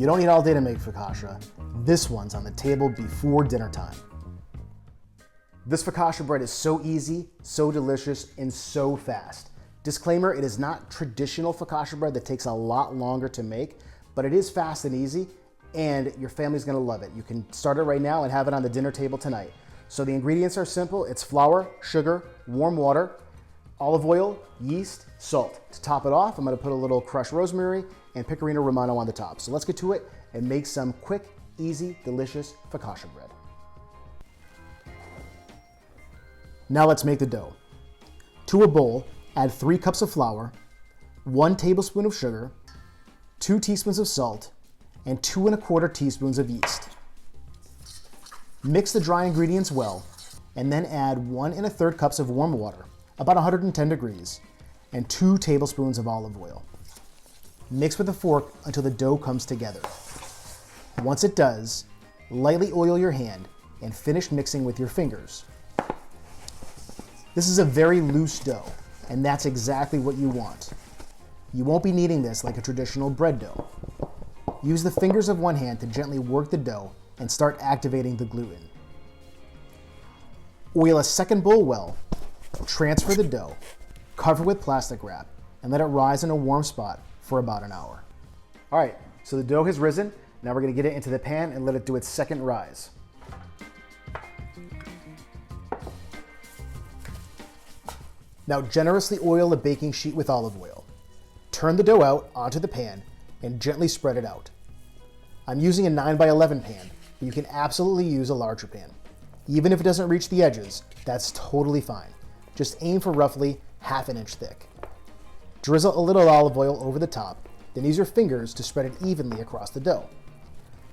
You don't need all day to make focaccia. This one's on the table before dinner time. This focaccia bread is so easy, so delicious, and so fast. Disclaimer, it is not traditional focaccia bread that takes a lot longer to make, but it is fast and easy, and your family's gonna love it. You can start it right now and have it on the dinner table tonight. So the ingredients are simple. It's flour, sugar, warm water, olive oil, yeast, salt. To top it off, I'm gonna put a little crushed rosemary and pecorino romano on the top. So let's get to it and make some quick, easy, delicious focaccia bread. Now let's make the dough. To a bowl, add 3 cups of flour, 1 tablespoon of sugar, 2 teaspoons of salt, and 2 1/4 teaspoons of yeast. Mix the dry ingredients well, and then add 1 1/3 cups of warm water, about 110 degrees, and 2 tablespoons of olive oil. Mix with a fork until the dough comes together. Once it does, lightly oil your hand and finish mixing with your fingers. This is a very loose dough, and that's exactly what you want. You won't be kneading this like a traditional bread dough. Use the fingers of one hand to gently work the dough and start activating the gluten. Oil a second bowl well, transfer the dough, cover with plastic wrap, and let it rise in a warm spot for about an hour. All right, so the dough has risen. Now we're gonna get it into the pan and let it do its second rise. Now generously oil a baking sheet with olive oil. Turn the dough out onto the pan and gently spread it out. I'm using a 9x11 pan, but you can absolutely use a larger pan. Even if it doesn't reach the edges, that's totally fine. Just aim for roughly 1/2 inch thick. Drizzle a little olive oil over the top, then use your fingers to spread it evenly across the dough.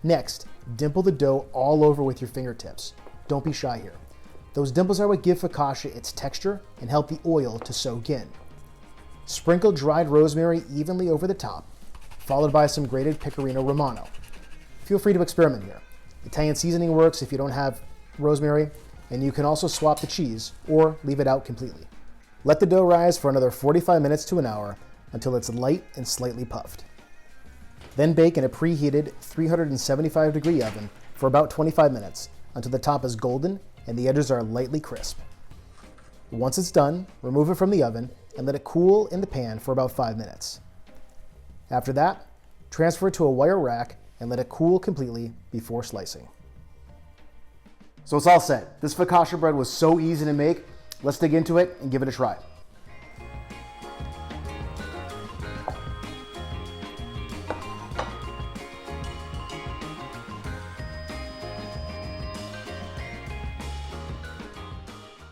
Next, dimple the dough all over with your fingertips. Don't be shy here. Those dimples are what give focaccia its texture and help the oil to soak in. Sprinkle dried rosemary evenly over the top, followed by some grated pecorino romano. Feel free to experiment here. Italian seasoning works if you don't have rosemary, and you can also swap the cheese or leave it out completely. Let the dough rise for another 45 minutes to an hour until it's light and slightly puffed. Then bake in a preheated 375-degree oven for about 25 minutes until the top is golden and the edges are lightly crisp. Once it's done, remove it from the oven and let it cool in the pan for about 5 minutes. After that, transfer it to a wire rack and let it cool completely before slicing. So it's all set. This focaccia bread was so easy to make. Let's dig into it and give it a try.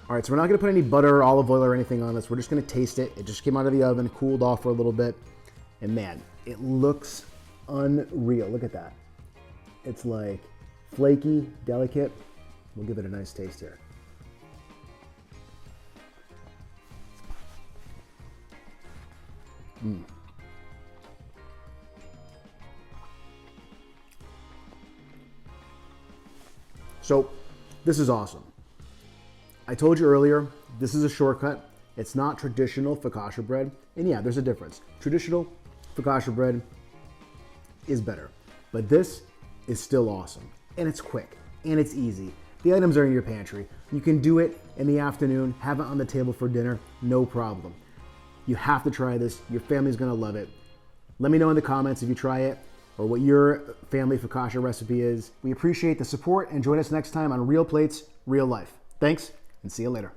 All right, so we're not gonna put any butter, olive oil, or anything on this. We're just gonna taste it. It just came out of the oven, cooled off for a little bit. And man, it looks unreal. Look at that. It's like flaky, delicate. We'll give it a nice taste here. So this is awesome. I told you earlier, this is a shortcut. It's not traditional focaccia bread. And yeah, there's a difference. Traditional focaccia bread is better, but this is still awesome. And it's quick, and it's easy. The items are in your pantry. You can do it in the afternoon, have it on the table for dinner, no problem. You have to try this. Your family's gonna love it. Let me know in the comments if you try it or what your family focaccia recipe is. We appreciate the support and join us next time on Real Plates, Real Life. Thanks, and see you later.